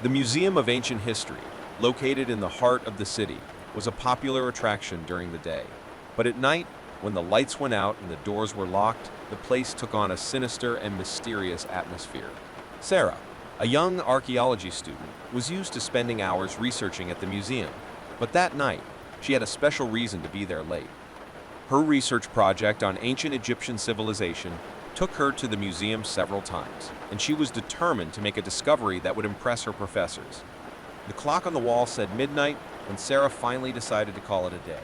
The Museum of Ancient History, located in the heart of the city, was a popular attraction during the day. But at night, when the lights went out and the doors were locked, the place took on a sinister and mysterious atmosphere. Sarah, a young archaeology student, was used to spending hours researching at the museum, but that night, she had a special reason to be there late. Her research project on ancient Egyptian civilization took her to the museum several times, and she was determined to make a discovery that would impress her professors. The clock on the wall said midnight when Sarah finally decided to call it a day.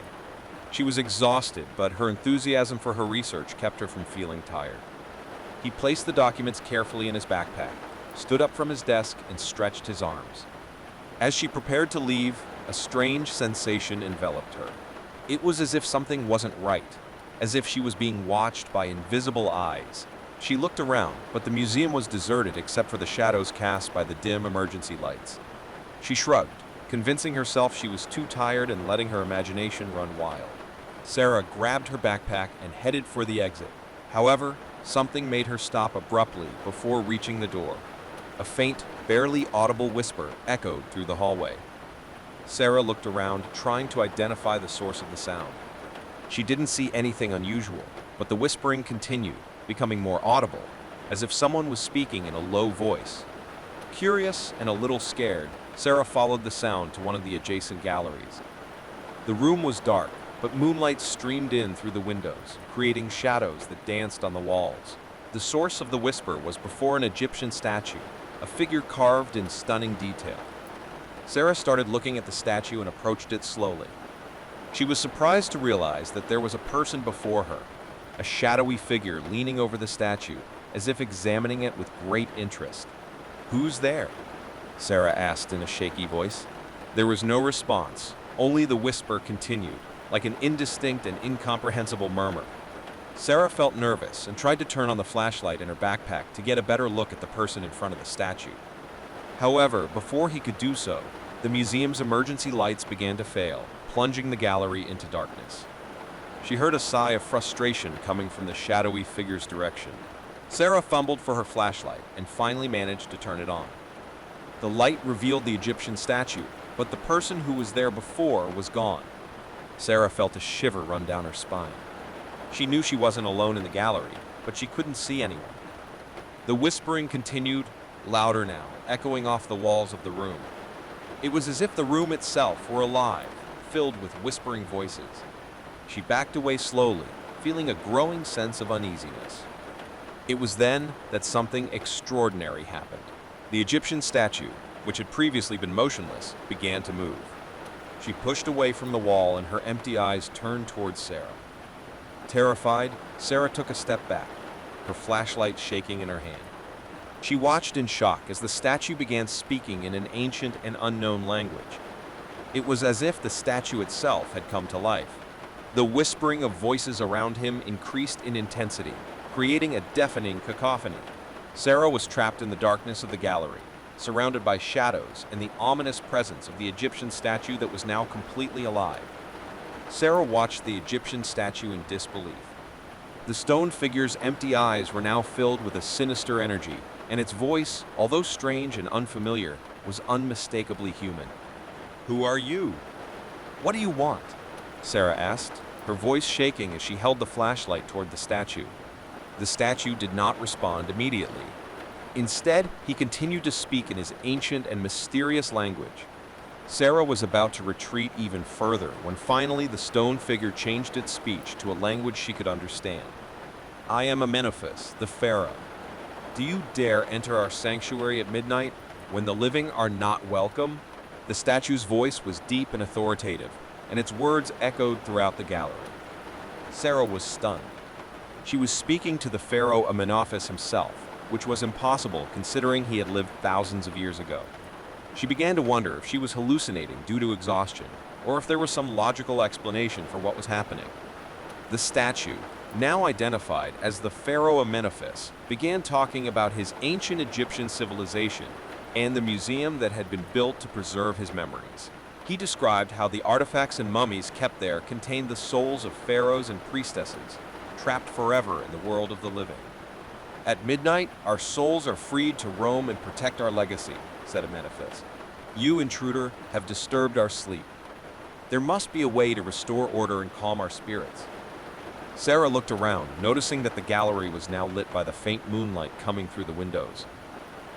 She was exhausted, but her enthusiasm for her research kept her from feeling tired. He placed the documents carefully in his backpack, stood up from his desk, and stretched his arms. As she prepared to leave, a strange sensation enveloped her. It was as if something wasn't right, as if she was being watched by invisible eyes. She looked around, but the museum was deserted except for the shadows cast by the dim emergency lights. She shrugged, convincing herself she was too tired and letting her imagination run wild. Sarah grabbed her backpack and headed for the exit. However, something made her stop abruptly before reaching the door. A faint, barely audible whisper echoed through the hallway. Sarah looked around, trying to identify the source of the sound. She didn't see anything unusual, but the whispering continued, becoming more audible, as if someone was speaking in a low voice. Curious and a little scared, Sarah followed the sound to one of the adjacent galleries. The room was dark, but moonlight streamed in through the windows, creating shadows that danced on the walls. The source of the whisper was before an Egyptian statue, a figure carved in stunning detail. Sarah started looking at the statue and approached it slowly. She was surprised to realize that there was a person before her, a shadowy figure leaning over the statue, as if examining it with great interest. "Who's there?" Sarah asked in a shaky voice. There was no response, only the whisper continued, like an indistinct and incomprehensible murmur. Sarah felt nervous and tried to turn on the flashlight in her backpack to get a better look at the person in front of the statue. However, before he could do so, the museum's emergency lights began to fail, plunging the gallery into darkness. She heard a sigh of frustration coming from the shadowy figure's direction. Sarah fumbled for her flashlight and finally managed to turn it on. The light revealed the Egyptian statue, but the person who was there before was gone. Sarah felt a shiver run down her spine. She knew she wasn't alone in the gallery, but she couldn't see anyone. The whispering continued, louder now, echoing off the walls of the room. It was as if the room itself were alive, filled with whispering voices. She backed away slowly, feeling a growing sense of uneasiness. It was then that something extraordinary happened. The Egyptian statue, which had previously been motionless, began to move. She pushed away from the wall and her empty eyes turned towards Sarah. Terrified, Sarah took a step back, her flashlight shaking in her hand. She watched in shock as the statue began speaking in an ancient and unknown language. It was as if the statue itself had come to life. The whispering of voices around him increased in intensity, creating a deafening cacophony. Sarah was trapped in the darkness of the gallery, surrounded by shadows and the ominous presence of the Egyptian statue that was now completely alive. Sarah watched the Egyptian statue in disbelief. The stone figure's empty eyes were now filled with a sinister energy, and its voice, although strange and unfamiliar, was unmistakably human. "Who are you? What do you want?" Sarah asked, her voice shaking as she held the flashlight toward the statue. The statue did not respond immediately. Instead, he continued to speak in his ancient and mysterious language. Sarah was about to retreat even further when finally the stone figure changed its speech to a language she could understand. "I am Amenophis, the pharaoh. Do you dare enter our sanctuary at midnight when the living are not welcome?" The statue's voice was deep and authoritative, and its words echoed throughout the gallery. Sarah was stunned. She was speaking to the pharaoh Amenophis himself, which was impossible considering he had lived thousands of years ago. She began to wonder if she was hallucinating due to exhaustion, or if there was some logical explanation for what was happening. The statue, now identified as the pharaoh Amenophis, began talking about his ancient Egyptian civilization and the museum that had been built to preserve his memories. He described how the artifacts and mummies kept there contained the souls of pharaohs and priestesses, trapped forever in the world of the living. At midnight, our souls are freed to roam and protect our legacy, said Amenephis. You, intruder, have disturbed our sleep. There must be a way to restore order and calm our spirits. Sarah looked around, noticing that the gallery was now lit by the faint moonlight coming through the windows.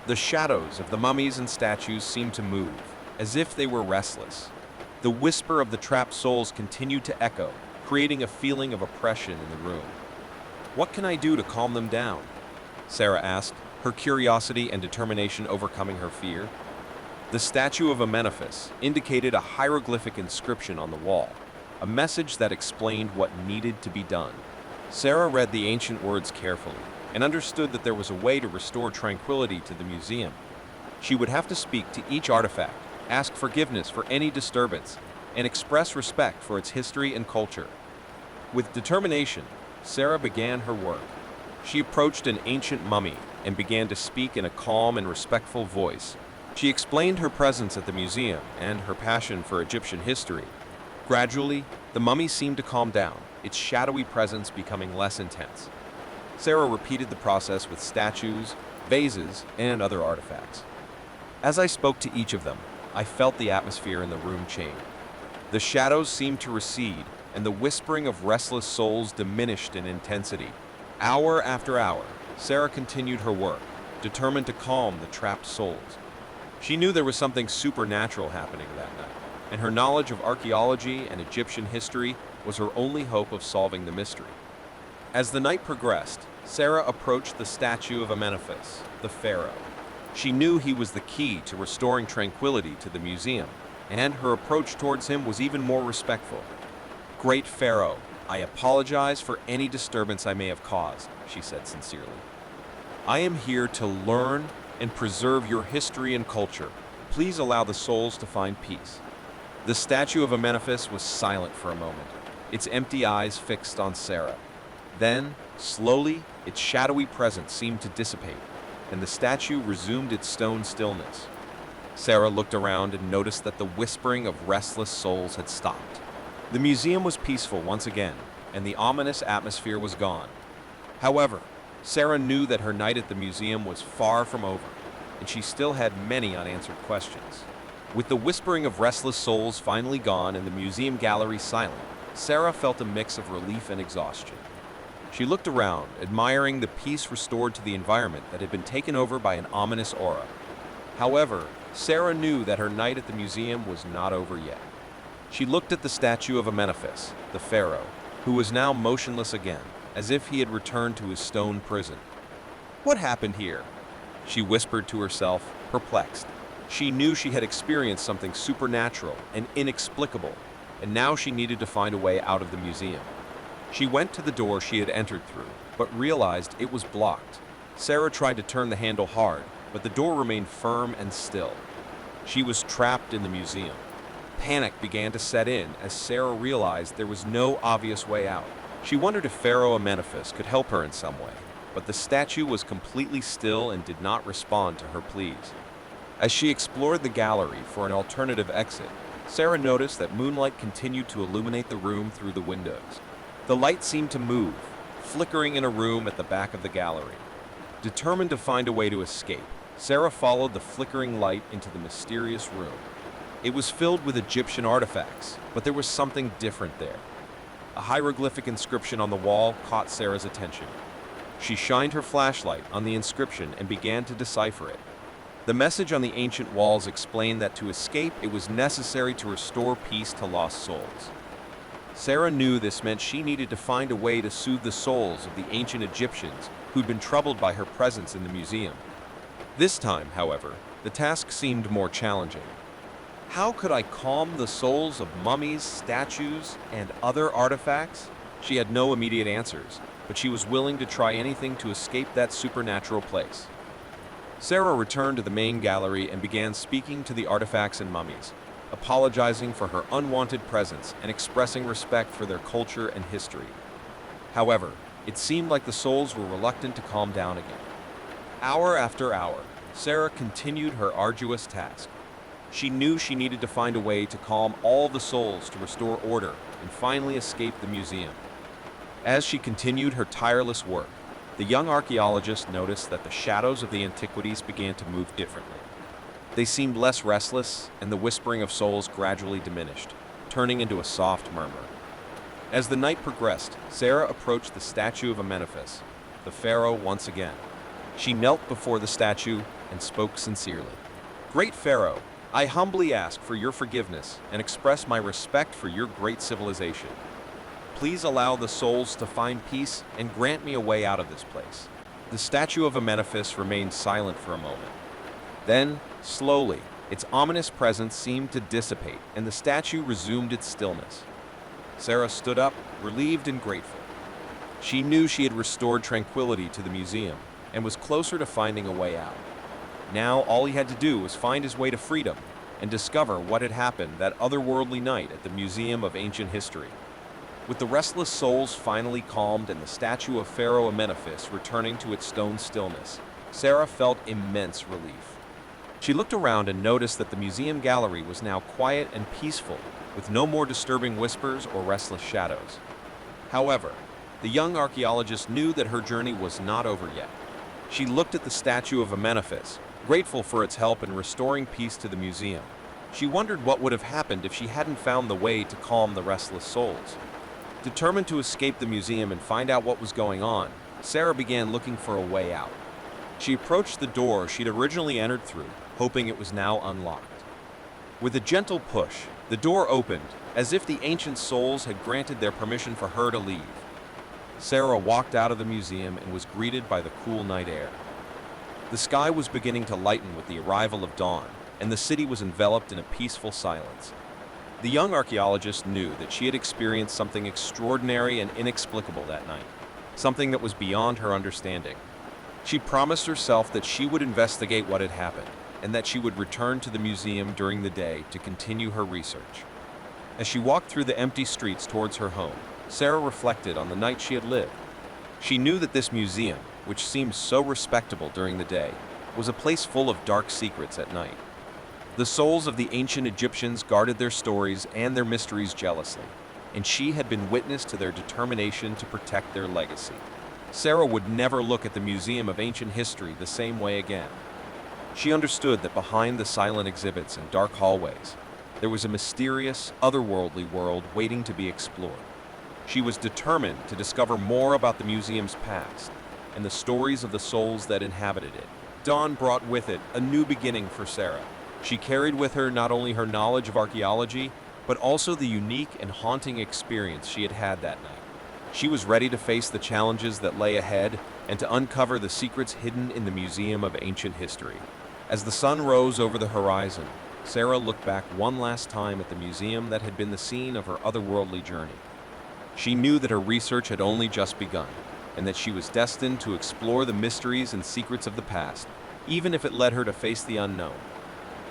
The shadows of the mummies and statues seemed to move, as if they were restless. The whisper of the trapped souls continued to echo, creating a feeling of oppression in the room. What can I do to calm them down? Sarah asked, her curiosity and determination overcoming her fear. The statue of Amenephis indicated a hieroglyphic inscription on the wall, a message that explained what needed to be done. Sarah read the ancient words carefully and understood that there was a way to restore tranquility to the museum. She would have to speak to each artifact, ask forgiveness for any disturbance, and express respect for its history and culture. With determination, Sarah began her work. She approached an ancient mummy and began to speak in a calm and respectful voice. She explained her presence at the museum and her passion for Egyptian history. Gradually, the mummy seemed to calm down, its shadowy presence becoming less intense. Sarah repeated the process with statues, vases, and other artifacts. As I spoke to each of them, I felt the atmosphere in the room change. The shadows seemed to recede, and the whispering of restless souls diminished in intensity. Hour after hour, Sarah continued her work, determined to calm the trapped souls. She knew there was something supernatural happening that night, and her knowledge of archaeology and Egyptian history was her only hope of solving the mystery. As the night progressed, Sarah approached the statue of Amenephis, the pharaoh. She knew he was the key to restoring tranquility to the museum, and her approach towards him was even more respectful. Great Pharaoh, I apologize for any disturbance I may have caused, she said sincerely. I am here to learn and preserve your history and culture. Please allow the souls to find peace. The statue of Amenephis was silent for a moment, its empty eyes fixed on Sarah. Then, slowly, its shadowy presence seemed to dissipate, and the statue resumed its stone stillness. Sarah looked around and noticed that the whispering of restless souls had stopped. The museum was peaceful once again, and the ominous atmosphere was gone. However, Sarah knew that her night at the museum was far from over, and she still had many unanswered questions. With the whispering of restless souls finally gone and the museum gallery silent, Sarah felt a mix of relief and exhaustion. She looked around, admiring the peace restored to the environment that had been taken over by an ominous aura. However, Sarah knew that her night at the museum was not over yet. She looked at the statue of Amenephis, the pharaoh, who was now motionless again, as if he had returned to his stone prison. What happened here? She whispered to herself, perplexed. She knew she had experienced something supernatural and inexplicable, and now she needed to find a way out of the museum. She went to the door she had entered through, but realized it was blocked. Sarah tried to turn the handle hard, but the door remained firm and still. She was trapped in the museum. Panic began to set in as Sarah realized there was no obvious way out. She wondered if Pharaoh Amenephis could help her in some way, but the statue was completely still and did not respond to her pleas. As she explored the gallery for an alternative exit, Sarah noticed that moonlight continued to illuminate the room through the windows. The light seemed to move, flickering in a room at the back of the gallery. Determined to find a way to escape, Sarah followed the flickering light into the mysterious room. It was filled with Egyptian artifacts, but there was something different there. A hieroglyphic inscription on the wall caught Sarah's attention. She shined her flashlight on the inscription and began to decipher it. The message on the ancient walls explained that to escape, it was necessary to restore peace to lost souls. Sarah knew this meant she needed to find a way to soothe the souls of the ancient Egyptians who'd been troubled by her presence in the museum. This time, however, the task seemed more challenging. How could I calm the souls of mummies, statues, and other artifacts? She had no immediate answers, but she was willing to try anything to escape that supernatural place. Sarah returned to the main gallery and began speaking to the artifacts and mummies, apologizing for her unwanted presence and expressing respect for their culture and history. However, it seemed like the souls were reluctant to calm down again. Hour after hour, Sarah continued her arduous task. She knew she needed to find a way to calm all the souls to restore order and finally escape the museum. As she continued her tireless work, The young archaeologist noticed that the shadows of the antiquities began to move differently. They seemed less restless, and the whispering of souls gradually diminished, turning into a soft murmur. As the night progressed, Sarah approached the statue of Amenephis, the pharaoh, once again. She knelt before the statue and spoke sincerely. "Great Pharaoh, I humbly ask for your forgiveness and express my respect for your great civilization. Please allow the souls to find peace and grant me a way out of this place." The statue of Amenephis remained silent for a moment. Then, slowly, its ominous presence seemed to dissipate, and the statue resumed its stillness. Sarah stood up, relieved and grateful. She knew she had restored tranquility to the museum and was closer to finding a way out. Now, all he had to do was find his way to freedom and discover what had happened that otherworldly night at the Museum of Ancient History. With the restless souls finally calmed and the statue of Pharaoh Amenephis returning to its stone stillness, Sarah felt immense relief. She looked around and noticed that the museum gallery was now quiet and peaceful, with no more disturbing whispers or restless shadows. However, the young archaeologist knew that her journey was not over yet. She looked at the statue of Amenephis, grateful for its help in restoring peace to the museum. She wondered what would have happened if she hadn't found the way to calm the restless souls. Determined to escape the museum and find out what was going on, Sarah began looking for a way out. She approached the door she'd originally entered through, hoping it was now unlocked. With a gentle push, the door opened, as if the ancient souls had granted their permission for her to leave. Sarah walked out of the museum and was greeted by the cool night air. The sky was beginning to lighten with the arrival of dawn, and the city was enveloped in a peaceful silence. The young archaeologist knew that she had experienced something extraordinary and inexplicable that night, something that was beyond her understanding. She promised herself that she would investigate what had happened, and that she would return to the museum during the day to continue her research. As she walked through the empty streets towards her home, Sarah reflected on the night she had lived. She knew that this museum, which seemed so respectable during the day, was a place full of dark secrets at night. The souls of the ancient Egyptians guarded their stories and their mysteries jealously, and she had been witness to their determination to protect their legacy. Sarah would never look at the Museum of Ancient History the same way again. She understood that behind the silent exhibits and dark hallways, there was a mysterious, otherworldly world waiting to be explored. She was determined to discover more about the museum's past and the stories of the souls that inhabited it. Dawn brought with it a new beginning for Sarah. She carried with her not only her knowledge of archaeology, but also the unique and haunting experience she had had that night. She was ready to face the challenges that lay ahead and to uncover the secrets hidden in the Museum of Ancient History. As the sun rose over the horizon, Sarah looked back one last time at the museum that had been the scene of her otherworldly journey. She knew that her research had only just begun, and that she was destined to explore the mysteries and secrets of the past, even if it led her to face the unknown.